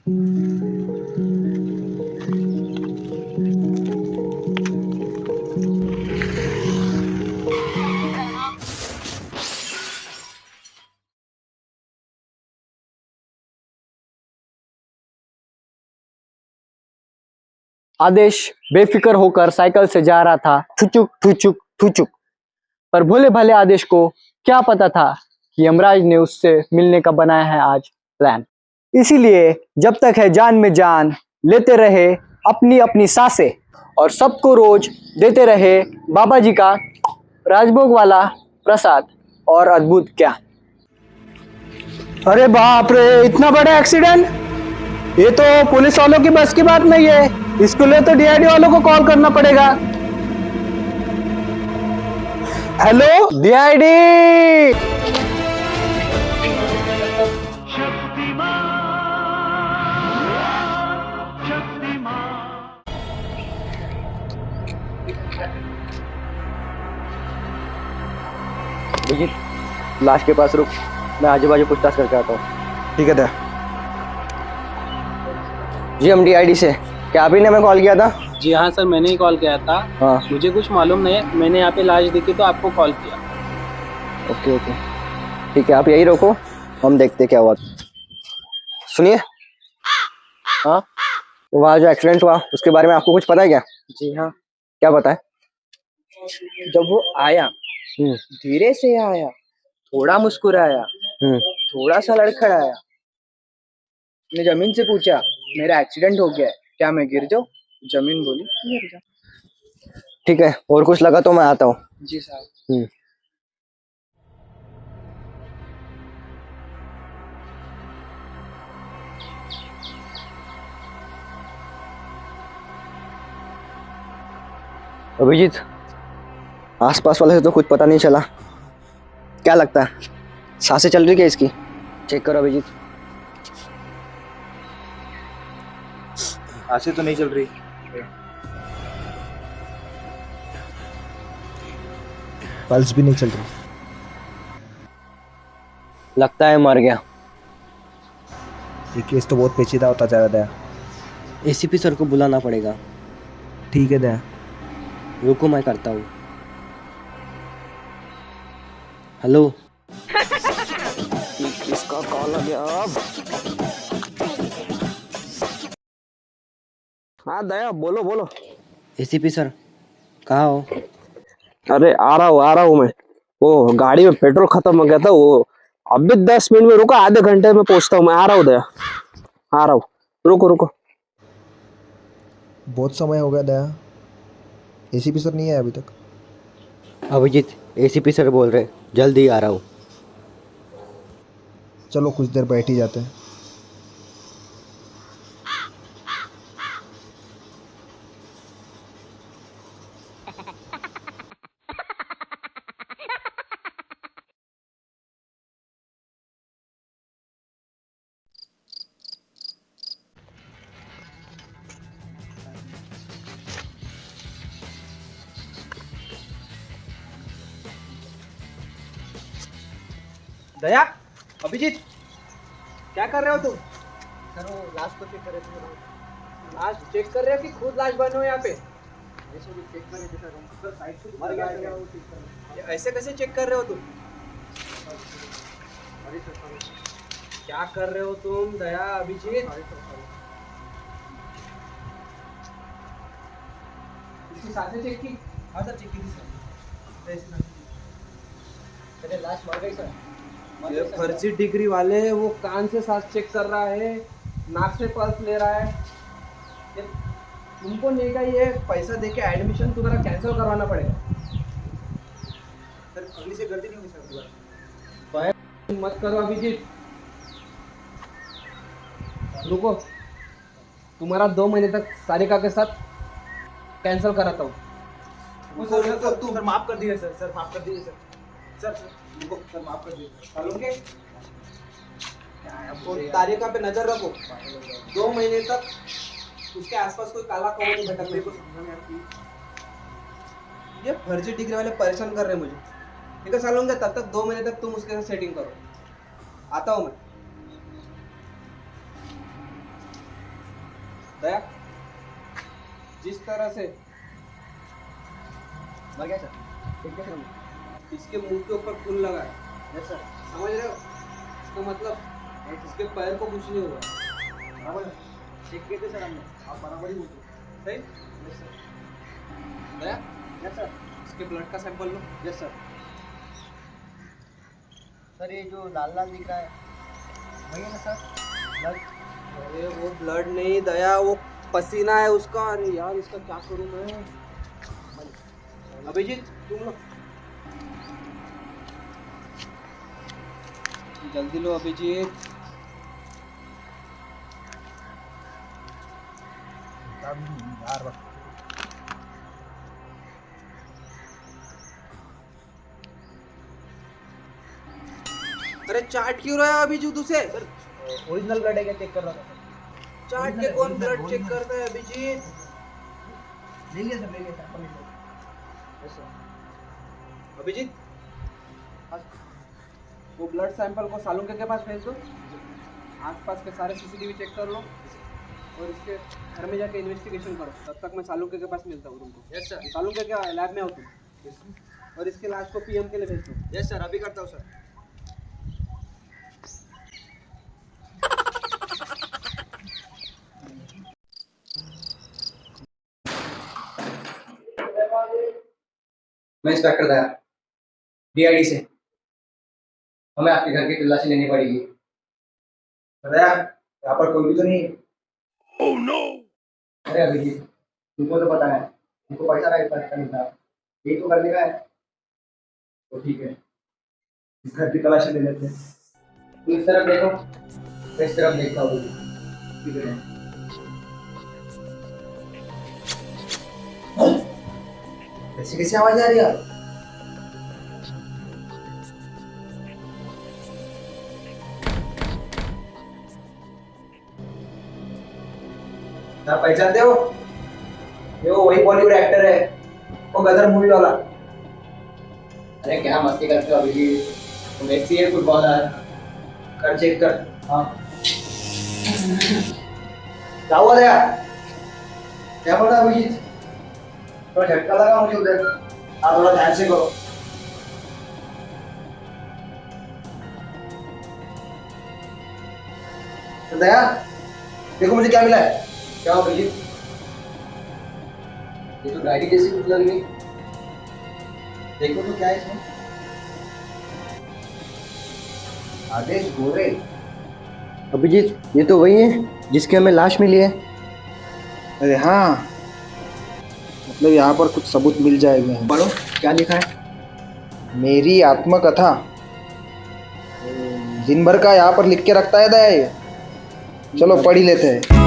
आदेश बेफिक्र होकर साइकिल से जा रहा था, ठुचुक ठुचुक ठुचुक। पर भोले भाले आदेश को क्या पता था कि यमराज ने उससे मिलने का बनाया है आज प्लान। इसीलिए जब तक है जान में जान लेते रहे अपनी अपनी सांसें, और सबको रोज देते रहे बाबा जी का राजभोग वाला प्रसाद और अद्भुत ज्ञान। अरे बाप रे, इतना बड़ा एक्सीडेंट! ये तो पुलिस वालों की बस की बात नहीं है। इसके लिए तो डीआईडी वालों को कॉल करना पड़ेगा। Hello DID! विजित, लाश के पास रुक, मैं आजू बाजू पूछताछ करके आता हूँ। ठीक है दे। जी हम डीआईडी से, क्या आप ही ने हमें कॉल किया था? जी हाँ सर, मैंने ही कॉल किया था। हाँ मुझे कुछ मालूम नहीं है, मैंने यहाँ पे लाश देखी तो आपको कॉल किया। ओके ओके ठीक है, आप यही रोको, हम देखते क्या हुआ। सुनिए, हाँ वहाँ जो एक्सीडेंट हुआ उसके बारे में आपको कुछ पता है क्या? जी हाँ, क्या पता है? जब वो आया धीरे से आया, थोड़ा मुस्कुराया, थोड़ा सा लड़खड़ाया। ने जमीन से पूछा मेरा एक्सीडेंट हो गया है, क्या मैं गिर जाऊं? जमीन बोली गिर जा। ठीक है, और कुछ लगा तो मैं आता हूँ। जी साहब। अभिजीत, आसपास वाले से तो कुछ पता नहीं चला, क्या लगता है सांसें चल रही क्या इसकी? चेक करो अभिजीत। सांसें तो नहीं चल रही। पल्स भी नहीं चल रही। लगता है मर गया। ये केस तो बहुत पेचीदा होता जा रहा है। एसीपी सर को बुलाना पड़ेगा। ठीक है दया। रुको मैं करता हूँ। हेलो। किसका कॉल आ गया अब? हाँ दया, बोलो बोलो। एसीपी सर कहाँ हो? अरे आ रहा हूँ मैं। वो गाड़ी में पेट्रोल खत्म हो गया था, वो अभी 10 मिनट में रुको, आधे घंटे में पहुंचता हूँ मैं। आ रहा हूँ दया, आ रहा हूँ। रुको रुको। बहुत समय हो गया दया, एसीपी सर नहीं आया अभी तक। अभिजीत, एसीपी सर बोल रहे जल्दी आ रहा हूँ। चलो कुछ देर बैठ ही जाते हैं। दया, अभिजीत, क्या कर रहे हो तुम? सर वो लाश को चेक कर रहे थे। लाश चेक कर रहे हो कि खुद लाश बने हो यहाँ पे? ऐसे भी चेक कर रहे थे सर, हम सर साइड से मर गया था वो चेक कर रहे। ये ऐसे कैसे चेक कर रहे हो तुम? अरे सर क्या कर रहे हो तुम दया, अभिजीत? इसकी सांसें चेक की? हाँ सर चेक की थी सर। अरे लाश मर गई सर। ये फर्जी डिग्री वाले, वो कान से सांस चेक कर रहा है, नाक से पल्स ले रहा है। ये तुमको नहीं का, ये पैसा देके एडमिशन तुम्हारा कैंसिल करवाना पड़ेगा सर। अगली से गलती नहीं होगी सर दोबारा। मत करो अभिजीत, रुको, तुम्हारा 2 महीने तक सारिका के साथ कैंसिल कराता हूँ। सर माफ कर दिए सर, सर माफ कर दिए सर। सर रुको सर, माफ कर दीजिए। तारिका पे नजर रखो, 2 महीने तक उसके आसपास कोई काला कौवा नहीं भटकने को समझा में आती। ये फर्जी डिग्री वाले परेशान कर रहे हैं मुझे। ठीक है सालों तब तक 2 महीने तक तुम उसके साथ सेटिंग करो। आता हूँ मैं। दया, जिस तरह से मर गया सर, ठीक है सर। इसके मुंह के ऊपर खून लगा है, यस सर, समझ रहे हो? इसका मतलब इसके पैर को कुछ नहीं हुआ। बराबर चेक किए थे सर हमने, आप बराबर ही बोलते। सही? Yes sir, Daya, yes sir, इसके ब्लड का सैंपल लो। Yes sir. सर ये जो लाल लाल दिख रहा है वही है ना सर ब्लड? अरे वो ब्लड नहीं दया, वो पसीना है उसका। अरे यार इसका क्या करूं मैं? अभिजीत तुम लो, जल्दी लो अभिजीत। अरे चाट क्यों रहा है अभिजीत उसे? ओरिजिनल ब्लड है क्या चेक कर रहा था सर? चाट के कौन ब्लड चेक करता है अभिजीत? ले लिया सर, ले लिया सैंपल ले लिया। Yes sir. अभिजीत, वो ब्लड सैंपल को सालुंके के पास भेज दो। आसपास के सारे सीसीटीवी चेक कर लो और इसके घर में जाके इन्वेस्टिगेशन करो। तब तक मैं सालुंके के पास मिलता हूँ तुमको। यस सर, सालुंके क्या लैब में हो तुम, और इसके लाश को पीएम के लिए भेज दो। यस सर, अभी करता हूँ सर। मैं इंस्पेक्टर दया, डीआईडी से। हमें आपके घर की तलाशी लेनी पड़ेगी। दया, यहाँ पर कोई भी तो नहीं? Oh no! अरे अभिजीत, तुमको तो पता है, तुमको पैसा का इतना नहीं था, यही तो करने का है। तो ठीक है, इस घर की तलाशी ले लेते हैं। तुम इस तरफ देखो, मैं इस तरफ देखता हूँ। ठीक है। कैसी कैसी आवाज आ रही है? आप पहचानते हो? ये वो वही बॉलीवुड एक्टर है, वो गदर मूवी वाला। अरे क्या मस्ती करते हो अभी? तुम एक सीए फुटबॉलर, कर चेक कर। हाँ, क्या हुआ यार? क्या बोला अभिजीत? थोड़ा झटका लगा मुझे उधर। आप थोड़ा ध्यान से करो। तो दया, देखो मुझे क्या मिला है। क्या हो अभिजीत? ये तो डायरी जैसी कुछ लग रही। देखो तो क्या है इसमें? आदेश गोरे। अभिजीत, ये तो वही है जिसकी हमें लाश मिली है। अरे हाँ, मतलब यहाँ पर कुछ सबूत मिल जाएंगे। पढ़ो क्या लिखा है। मेरी आत्मकथा दिन भर का यहाँ पर लिख के रखता है दया ये। चलो पढ़ ही लेते हैं।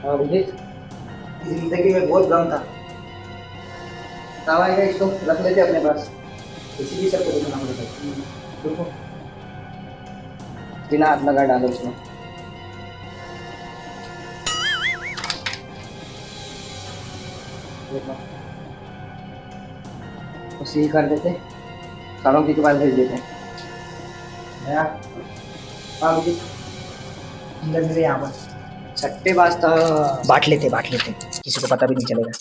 अभिजीत, जिंदगी में बहुत गम था। काम आएगा, इसको रख लेते अपने पास। किसी भी सबको देखना पड़ेगा। देखो, बिना हाथ लगा डालो इसमें। देखो, उसी ही कर देते, सालुंके के पास भेज देते। हाँ अभिजीत, अंदर मेरे यहाँ पर सट्टेबाज था। बांट लेते, किसी को पता भी नहीं चलेगा।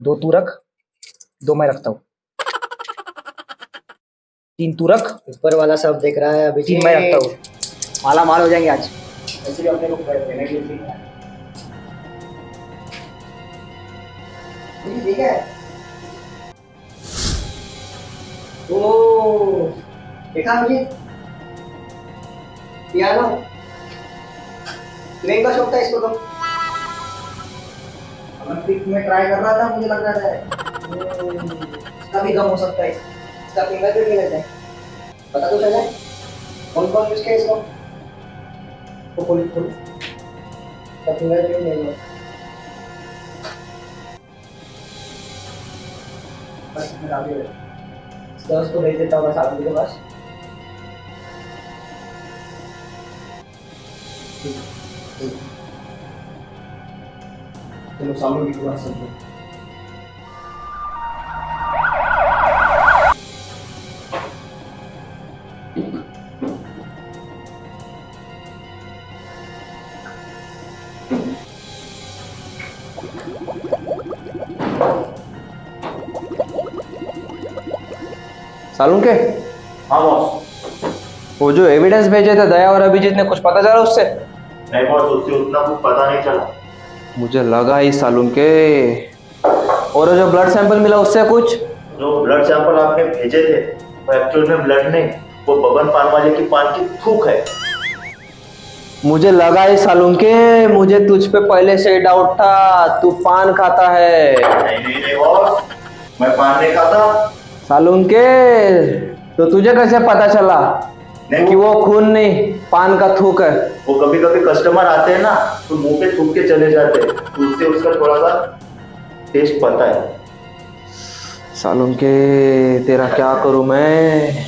2 तू रख, 2 मैं रखता हूँ। 3 तू रख, ऊपर वाला सब देख रहा है। अभी 3 मैं रखता हूँ। माला माल हो जाएंगे आज। ऐसे भी अपने को देने के लिए सीखना है। ठीक है। ओ देखा अभिजीत, पियानो प्लेइंग का शौक था इसको। तो ओलंपिक में ट्राई कर रहा था, मुझे लग रहा था इसका भी गम हो सकता है। इसका फिंगरप्रिंट ले लेते हैं, पता तो चला कौन कौन यूज किया इसको। तो खोल इसका फिंगरप्रिंट ले लो। बस इसमें काफी है। इसका उसको भेज देता हूँ सालुंके के पास। चलो सालों की बात सुनते हैं। सालून के हाँ बॉस। वो जो एविडेंस भेजे थे दया और अभिजीत ने, कुछ पता चला उससे? नहीं बॉस, उससे उतना कुछ पता नहीं चला। मुझे लगा ही सालून के। और वो जो ब्लड सैंपल मिला उससे कुछ? जो ब्लड सैंपल आपने भेजे थे वो एक्चुअल में ब्लड नहीं, वो बबन पान वाले की पान की थूक है। मुझे लगा ही सालून के, मुझे तुझ पे पहले से डाउट था, तू पान खाता है। नहीं नहीं नहीं बॉस, मैं पान नहीं खाता। सालून के, तो तुझे कैसे पता चला नहीं कि वो खून नहीं पान का थूक है? वो कभी कभी कस्टमर आते हैं ना तो मुंह पे थूक के चले जाते हैं, तो उससे उसका थोड़ा सा टेस्ट पता है। सालून के, तेरा क्या करूं मैं?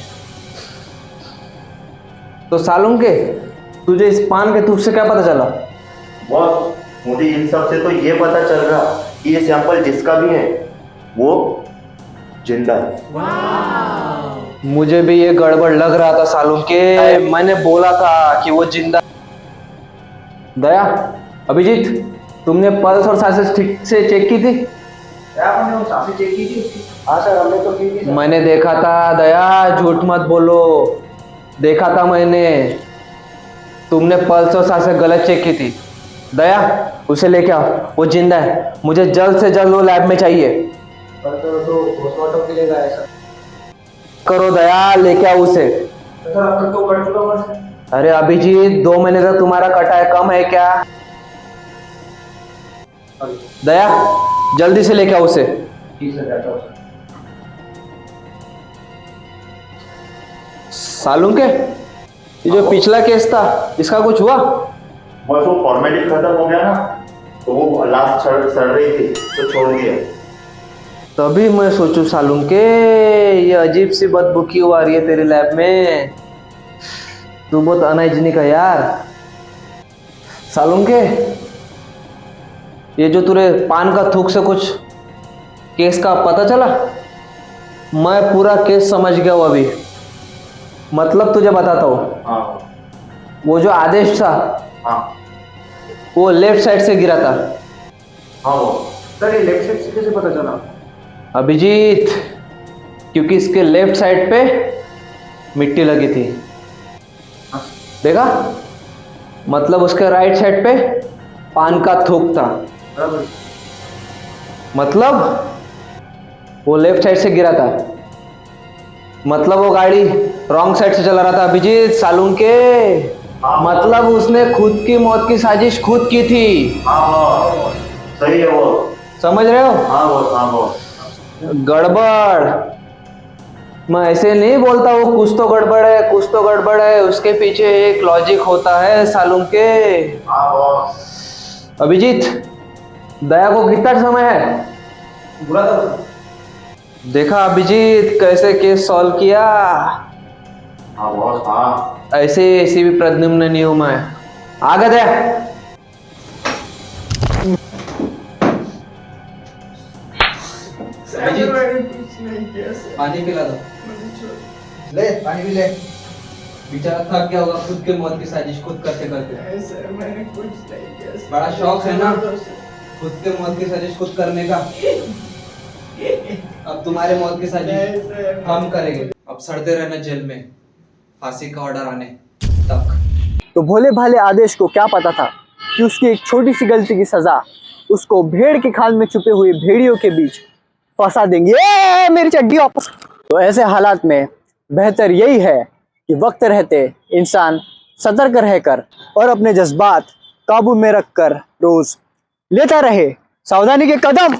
तो सालून के, तुझे इस पान के थूक से क्या पता चला? बॉस, मुझे इन सब से तो ये पता चल रहा कि ये सैंपल जिसका भी है वो जिंदा है। मुझे भी ये गड़बड़ लग रहा था सालून के, मैंने बोला था कि वो जिंदा। दया, अभिजीत, तुमने पल्स और सांसें ठीक से चेक की थी? क्या आपने वो सांसें चेक की थी उसकी? हाँ सर, हमने तो की थी सर। मैंने देखा था दया, झूठ मत बोलो, देखा था मैंने। तुमने पल्स और सांसें गलत चेक की थी। दया, उसे लेके आओ, वो जिंदा है। मुझे जल्द से जल्द वो लैब में चाहिए। पर तो पोस्टमार्टम के लिए गए सर। करो दया, लेके आओ उसे। सर अब तक तो कट चुका हुआ सर। अरे अभिजीत, 2 महीने तक तुम्हारा कटा है, कम है क्या? दया, जल्दी से लेके आओ उसे। ठीक सर, जाता हूँ सर। सालून के, ये जो पिछला केस था इसका कुछ हुआ? बस वो फॉर्मेलिटी खत्म हो गया ना, तो वो लास्ट सड़ रही थी तो छोड़ दिया। तभी मैं सोचूं सालून के, ये अजीब सी बदबू क्यों आ रही है तेरे लैब में? तू बहुत अनहाइजीनिक है यार। सालून के, ये जो तुरे पान का थूक से कुछ केस का पता चला? मैं पूरा केस समझ गया हूँ अभी। मतलब तुझे बताता हूँ, हाँ वो जो आदेश था हाँ वो लेफ्ट साइड से गिरा था। हाँ वो सर ये लेफ्ट साइड से कैसे पता चला? अभिजीत, क्योंकि इसके लेफ्ट साइड पे मिट्टी लगी थी, देखा? मतलब उसके राइट साइड पे पान का थूक था। बराबर। मतलब वो लेफ्ट साइड से गिरा था, मतलब वो गाड़ी रॉन्ग साइड से चला रहा था। अभिजीत सालून के, मतलब उसने खुद की मौत की साजिश खुद की थी। हाँ सही है वो। समझ रहे हो? हाँ वो गड़बड़, मैं ऐसे नहीं बोलता हूँ कुछ तो गड़बड़ है, कुछ तो गड़बड़ है, उसके पीछे एक लॉजिक होता है सालून के। हाँ बॉस। अभिजीत, दया को कितना समय है? बुरा था सर। देखा अभिजीत कैसे केस सॉल्व किया? हाँ बॉस हाँ। ऐसे भी प्रद्युम्न नहीं हूं मैं। आगे दे। पानी पिला दो। ले पानी भी ले। बेचारा थक गया होगा खुद के मौत की साजिश खुद करते करते। सर मैंने कुछ नहीं किया सर। बड़ा शौक है ना खुद के मौत की साजिश खुद करने का। अब तुम्हारे मौत की साजिश हम करेंगे। अब सड़ते रहना जेल में, फांसी का ऑर्डर आने तक। तो भोले भाले आदेश को क्या पता था कि उसकी एक छोटी सी गलती की सजा उसको भेड़ की खाल में छुपे हुए भेड़ियों के बीच फंसा देंगे। मेरी चड्डी वापस। तो ऐसे हालात में बेहतर यही है कि वक्त रहते इंसान सतर्क रहकर और अपने जज्बात काबू में रखकर रोज लेता रहे सावधानी के कदम।